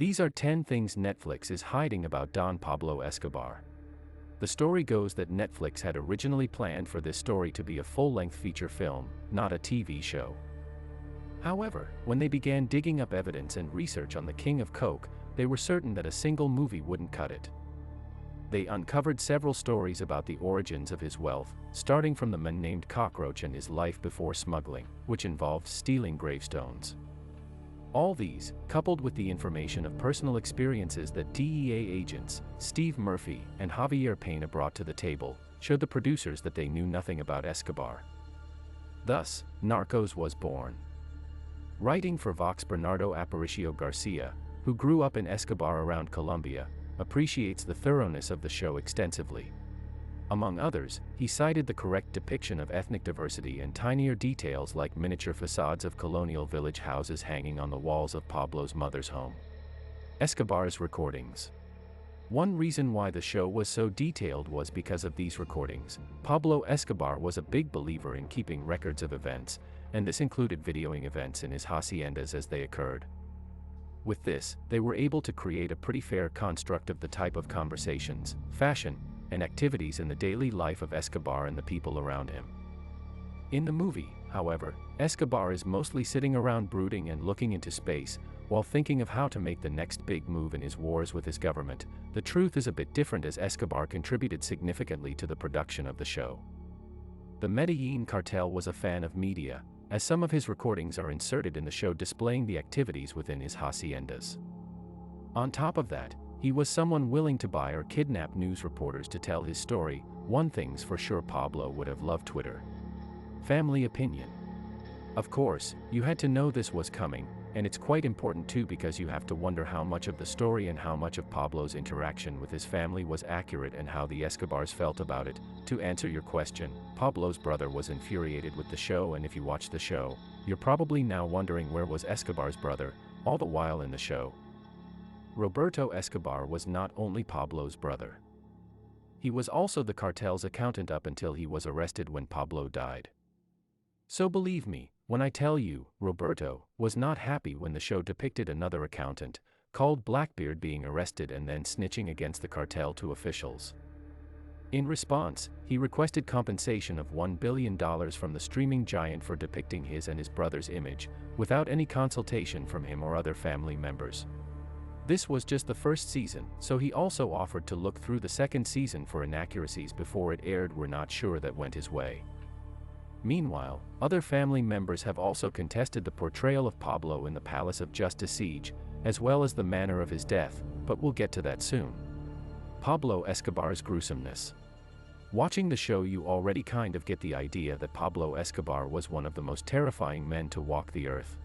These are 10 things Netflix is hiding about Don Pablo Escobar. The story goes that Netflix had originally planned for this story to be a full-length feature film, not a TV show. However, when they began digging up evidence and research on the King of Coke, they were certain that a single movie wouldn't cut it. They uncovered several stories about the origins of his wealth, starting from the man named Cockroach and his life before smuggling, which involved stealing gravestones. All these, coupled with the information of personal experiences that DEA agents, Steve Murphy and Javier Pena brought to the table, showed the producers that they knew nothing about Escobar. Thus, Narcos was born. Writing for Vox, Bernardo Aparicio Garcia, who grew up in Escobar around Colombia, appreciates the thoroughness of the show extensively. Among others, he cited the correct depiction of ethnic diversity and tinier details like miniature facades of colonial village houses hanging on the walls of Pablo's mother's home. Escobar's recordings. One reason why the show was so detailed was because of these recordings. Pablo Escobar was a big believer in keeping records of events, and this included videoing events in his haciendas as they occurred. With this, they were able to create a pretty fair construct of the type of conversations, fashion, and activities in the daily life of Escobar and the people around him. In the movie, however, Escobar is mostly sitting around brooding and looking into space, while thinking of how to make the next big move in his wars with his government. The truth is a bit different, as Escobar contributed significantly to the production of the show. The Medellin cartel was a fan of media, as some of his recordings are inserted in the show displaying the activities within his haciendas. On top of that, he was someone willing to buy or kidnap news reporters to tell his story. One thing's for sure, Pablo would have loved Twitter. Family opinion. Of course, you had to know this was coming, and it's quite important too, because you have to wonder how much of the story and how much of Pablo's interaction with his family was accurate and how the Escobars felt about it. To answer your question, Pablo's brother was infuriated with the show, and if you watch the show, you're probably now wondering where was Escobar's brother, all the while in the show. Roberto Escobar was not only Pablo's brother. He was also the cartel's accountant up until he was arrested when Pablo died. So believe me, when I tell you, Roberto was not happy when the show depicted another accountant, called Blackbeard, being arrested and then snitching against the cartel to officials. In response, he requested compensation of $1 billion from the streaming giant for depicting his and his brother's image, without any consultation from him or other family members. This was just the first season, so he also offered to look through the second season for inaccuracies before it aired. We're not sure that went his way. Meanwhile, other family members have also contested the portrayal of Pablo in the Palace of Justice siege, as well as the manner of his death, but we'll get to that soon. Pablo Escobar's gruesomeness. Watching the show, you already kind of get the idea that Pablo Escobar was one of the most terrifying men to walk the earth.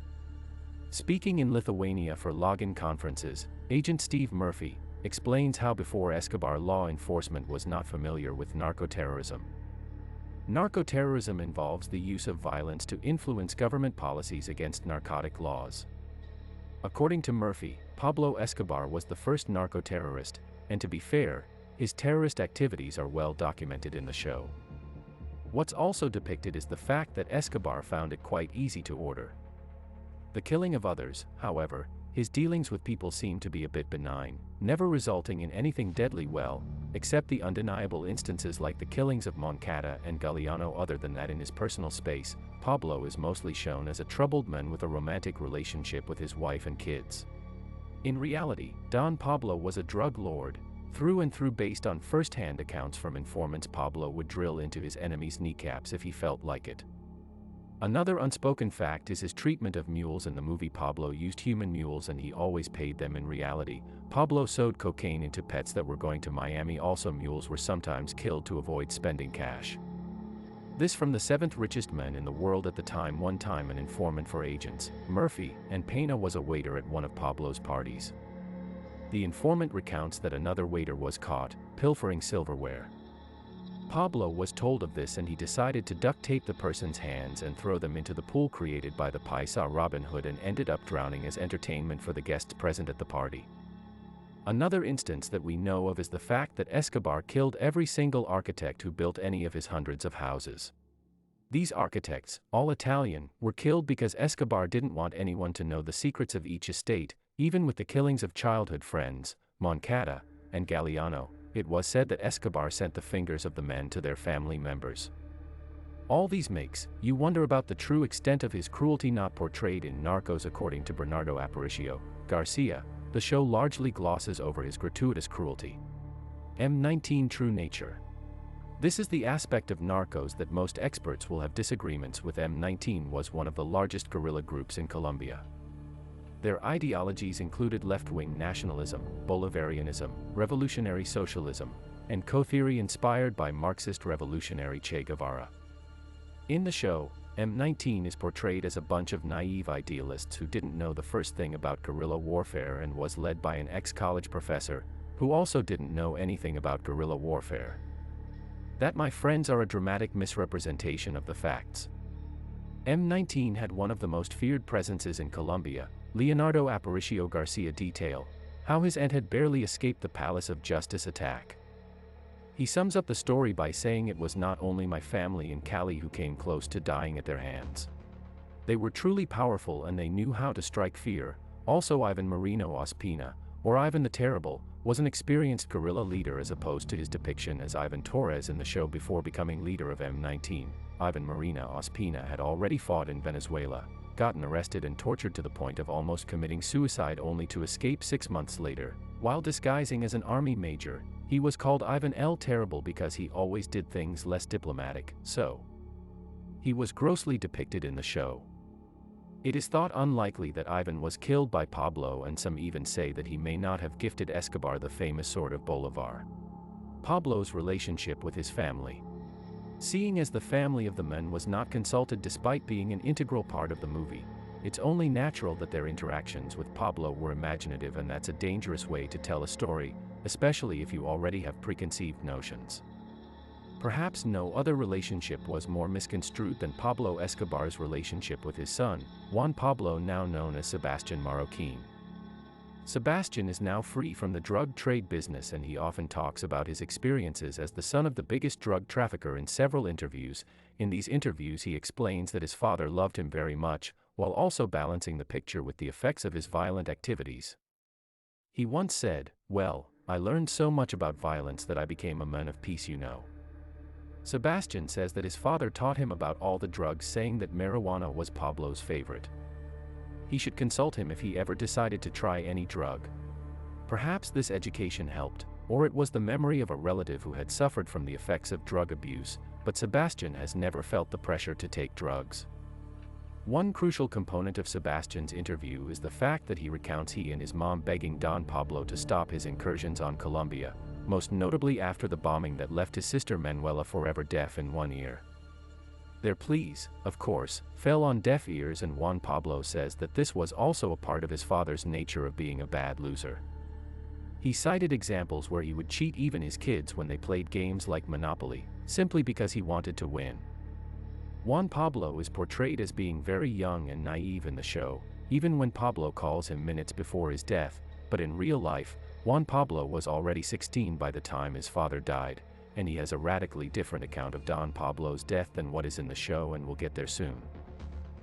Speaking in Lithuania for login conferences, Agent Steve Murphy explains how before Escobar, law enforcement was not familiar with narcoterrorism. Narcoterrorism involves the use of violence to influence government policies against narcotic laws. According to Murphy, Pablo Escobar was the first narco-terrorist, and to be fair, his terrorist activities are well documented in the show. What's also depicted is the fact that Escobar found it quite easy to order the killing of others. However, his dealings with people seem to be a bit benign, never resulting in anything deadly, except the undeniable instances like the killings of Moncada and Galeano. Other than that, in his personal space, Pablo is mostly shown as a troubled man with a romantic relationship with his wife and kids. In reality, Don Pablo was a drug lord, through and through. Based on first-hand accounts from informants, Pablo would drill into his enemies' kneecaps if he felt like it. Another unspoken fact is his treatment of mules. In the movie, Pablo used human mules and he always paid them. In reality, Pablo sewed cocaine into pets that were going to Miami. Also, mules were sometimes killed to avoid spending cash. This from the 7th richest man in the world at the time. One time, an informant for agents Murphy and Pena was a waiter at one of Pablo's parties. The informant recounts that another waiter was caught pilfering silverware. Pablo was told of this and he decided to duct tape the person's hands and throw them into the pool created by the Paisa Robin Hood, and ended up drowning as entertainment for the guests present at the party. Another instance that we know of is the fact that Escobar killed every single architect who built any of his hundreds of houses. These architects, all Italian, were killed because Escobar didn't want anyone to know the secrets of each estate. Even with the killings of childhood friends, Moncada and Galeano, it was said that Escobar sent the fingers of the men to their family members. All these makes you wonder about the true extent of his cruelty not portrayed in Narcos. According to Bernardo Aparicio Garcia, the show largely glosses over his gratuitous cruelty. M19 True Nature. This is the aspect of Narcos that most experts will have disagreements with. M19 was one of the largest guerrilla groups in Colombia. Their ideologies included left-wing nationalism, Bolivarianism, revolutionary socialism, and co-theory inspired by Marxist revolutionary Che Guevara. In the show, M19 is portrayed as a bunch of naive idealists who didn't know the first thing about guerrilla warfare and was led by an ex-college professor, who also didn't know anything about guerrilla warfare. That, my friends, are a dramatic misrepresentation of the facts. M19 had one of the most feared presences in Colombia. Leonardo Aparicio Garcia detail how his aunt had barely escaped the Palace of Justice attack. He sums up the story by saying, "It was not only my family in Cali who came close to dying at their hands. They were truly powerful and they knew how to strike fear." Also, Ivan Marino Ospina, or Ivan the Terrible, was an experienced guerrilla leader as opposed to his depiction as Ivan Torres in the show. Before becoming leader of M19, Ivan Marino Ospina had already fought in Venezuela, gotten arrested and tortured to the point of almost committing suicide, only to escape 6 months later. While disguising as an army major, he was called Ivan el Terrible because he always did things less diplomatic, so he was grossly depicted in the show. It is thought unlikely that Ivan was killed by Pablo, and some even say that he may not have gifted Escobar the famous sword of Bolivar. Pablo's relationship with his family. Seeing as the family of the men was not consulted despite being an integral part of the movie, it's only natural that their interactions with Pablo were imaginative, and that's a dangerous way to tell a story, especially if you already have preconceived notions. Perhaps no other relationship was more misconstrued than Pablo Escobar's relationship with his son, Juan Pablo, now known as Sebastian Marroquin. Sebastian is now free from the drug trade business, and he often talks about his experiences as the son of the biggest drug trafficker in several interviews. In these interviews he explains that his father loved him very much, while also balancing the picture with the effects of his violent activities. He once said, "Well, I learned so much about violence that I became a man of peace, you know." Sebastian says that his father taught him about all the drugs, saying that marijuana was Pablo's favorite. He should consult him if he ever decided to try any drug. Perhaps this education helped, or it was the memory of a relative who had suffered from the effects of drug abuse, but Sebastian has never felt the pressure to take drugs. One crucial component of Sebastian's interview is the fact that he recounts he and his mom begging Don Pablo to stop his incursions on Colombia, most notably after the bombing that left his sister Manuela forever deaf in one ear. Their pleas, of course, fell on deaf ears, and Juan Pablo says that this was also a part of his father's nature of being a bad loser. He cited examples where he would cheat even his kids when they played games like Monopoly, simply because he wanted to win. Juan Pablo is portrayed as being very young and naive in the show, even when Pablo calls him minutes before his death, but in real life, Juan Pablo was already 16 by the time his father died, and he has a radically different account of Don Pablo's death than what is in the show, and we'll get there soon.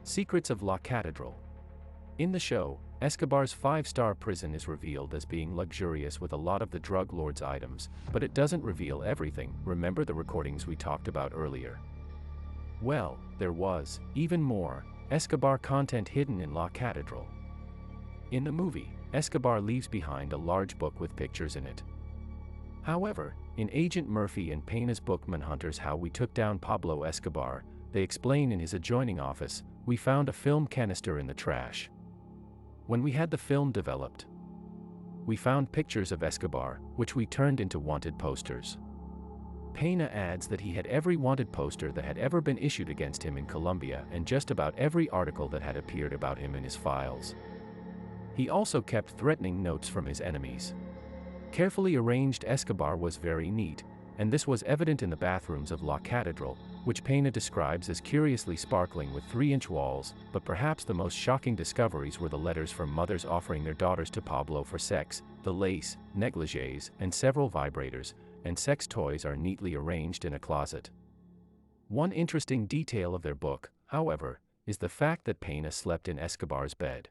Secrets of La Catedral. In the show, Escobar's 5-star prison is revealed as being luxurious with a lot of the drug lord's items, but it doesn't reveal everything. Remember the recordings we talked about earlier? Well, there was even more Escobar content hidden in La Catedral. In the movie, Escobar leaves behind a large book with pictures in it. However, in Agent Murphy and Pena's book Manhunters: How We Took Down Pablo Escobar, they explain in his adjoining office, "We found a film canister in the trash. When we had the film developed, we found pictures of Escobar, which we turned into wanted posters." Pena adds that he had every wanted poster that had ever been issued against him in Colombia and just about every article that had appeared about him in his files. He also kept threatening notes from his enemies. Carefully arranged, Escobar was very neat, and this was evident in the bathrooms of La Catedral, which Pena describes as curiously sparkling with 3-inch walls. But perhaps the most shocking discoveries were the letters from mothers offering their daughters to Pablo for sex. The lace, negligées, and several vibrators and sex toys are neatly arranged in a closet. One interesting detail of their book, however, is the fact that Pena slept in Escobar's bed.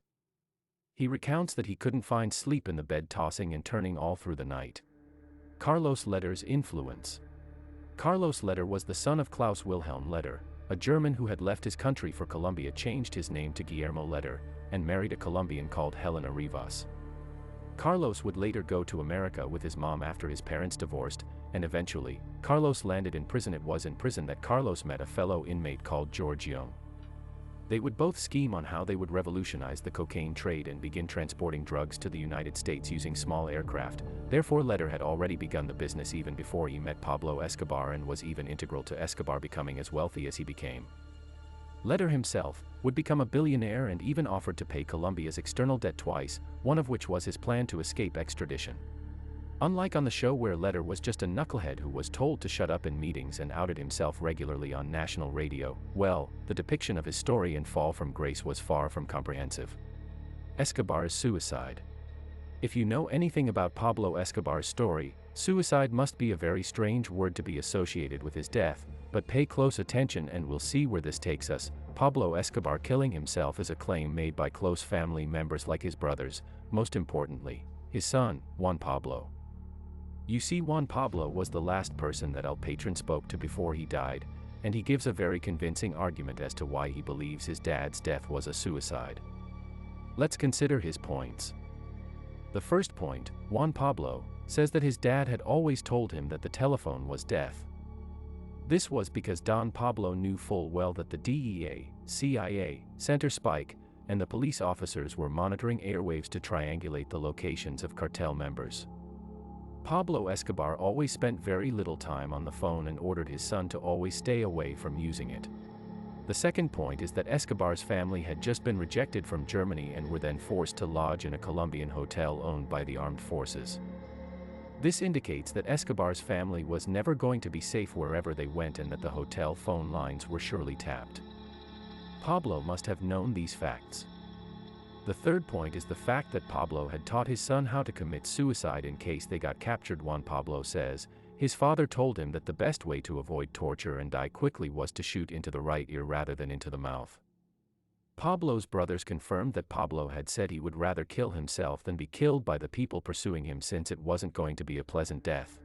He recounts that he couldn't find sleep in the bed, tossing and turning all through the night. Carlos Letter's influence. Carlos Letter was the son of Klaus Wilhelm Letter, a German who had left his country for Colombia, changed his name to Guillermo Letter, and married a Colombian called Helena Rivas. Carlos would later go to America with his mom after his parents divorced, and eventually, Carlos landed in prison. It was in prison that Carlos met a fellow inmate called George Young. They would both scheme on how they would revolutionize the cocaine trade and begin transporting drugs to the United States using small aircraft. Therefore, Letter had already begun the business even before he met Pablo Escobar, and was even integral to Escobar becoming as wealthy as he became. Letter himself would become a billionaire and even offered to pay Colombia's external debt twice, one of which was his plan to escape extradition. Unlike on the show, where Letter was just a knucklehead who was told to shut up in meetings and outed himself regularly on national radio, well, the depiction of his story and fall from grace was far from comprehensive. Escobar's suicide. If you know anything about Pablo Escobar's story, suicide must be a very strange word to be associated with his death, but pay close attention and we'll see where this takes us. Pablo Escobar killing himself is a claim made by close family members like his brothers, most importantly, his son, Juan Pablo. You see, Juan Pablo was the last person that El Patron spoke to before he died, and he gives a very convincing argument as to why he believes his dad's death was a suicide. Let's consider his points. The first point, Juan Pablo says that his dad had always told him that the telephone was death. This was because Don Pablo knew full well that the DEA, CIA, Center Spike, and the police officers were monitoring airwaves to triangulate the locations of cartel members. Pablo Escobar always spent very little time on the phone and ordered his son to always stay away from using it. The second point is that Escobar's family had just been rejected from Germany and were then forced to lodge in a Colombian hotel owned by the armed forces. This indicates that Escobar's family was never going to be safe wherever they went, and that the hotel phone lines were surely tapped. Pablo must have known these facts. The third point is the fact that Pablo had taught his son how to commit suicide in case they got captured. Juan Pablo says his father told him that the best way to avoid torture and die quickly was to shoot into the right ear rather than into the mouth. Pablo's brothers confirmed that Pablo had said he would rather kill himself than be killed by the people pursuing him, since it wasn't going to be a pleasant death.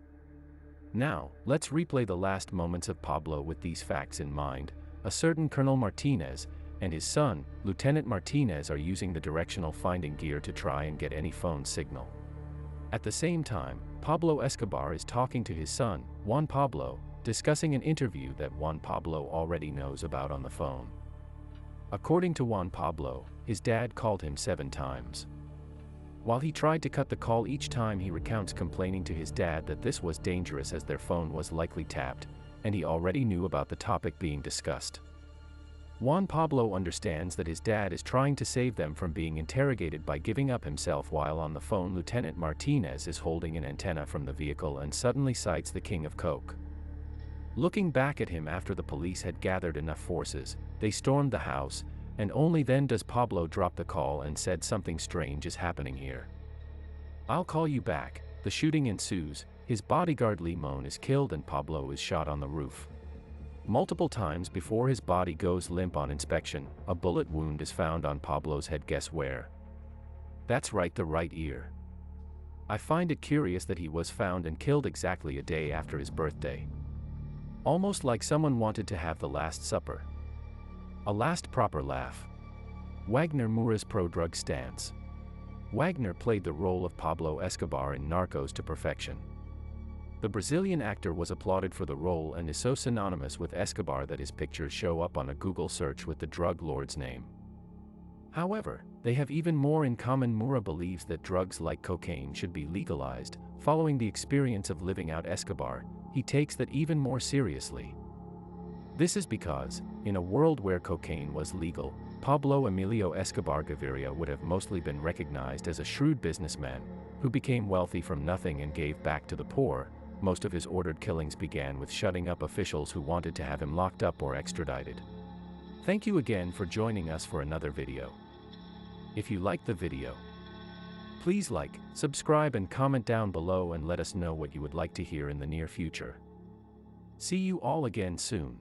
Now, let's replay the last moments of Pablo with these facts in mind. A certain Colonel Martinez and his son, Lieutenant Martinez, are using the directional finding gear to try and get any phone signal. At the same time, Pablo Escobar is talking to his son, Juan Pablo, discussing an interview that Juan Pablo already knows about on the phone. According to Juan Pablo, his dad called him 7 times. While he tried to cut the call each time, he recounts complaining to his dad that this was dangerous as their phone was likely tapped, and he already knew about the topic being discussed. Juan Pablo understands that his dad is trying to save them from being interrogated by giving up himself. While on the phone, Lieutenant Martinez is holding an antenna from the vehicle and suddenly sights the King of Coke. Looking back at him after the police had gathered enough forces, they stormed the house, and only then does Pablo drop the call and said something strange is happening here. I'll call you back. The shooting ensues, his bodyguard Limon is killed and Pablo is shot on the roof. Multiple times before his body goes limp on inspection, a bullet wound is found on Pablo's head. Guess where? That's right, the right ear. I find it curious that he was found and killed exactly a day after his birthday. Almost like someone wanted to have the Last Supper. A last proper laugh. Wagner Moura's pro-drug stance. Wagner played the role of Pablo Escobar in Narcos to perfection. The Brazilian actor was applauded for the role and is so synonymous with Escobar that his pictures show up on a Google search with the drug lord's name. However, they have even more in common. Moura believes that drugs like cocaine should be legalized. Following the experience of living out Escobar, he takes that even more seriously. This is because, in a world where cocaine was legal, Pablo Emilio Escobar Gaviria would have mostly been recognized as a shrewd businessman who became wealthy from nothing and gave back to the poor. Most of his ordered killings began with shutting up officials who wanted to have him locked up or extradited. Thank you again for joining us for another video. If you liked the video, please like, subscribe and comment down below and let us know what you would like to hear in the near future. See you all again soon.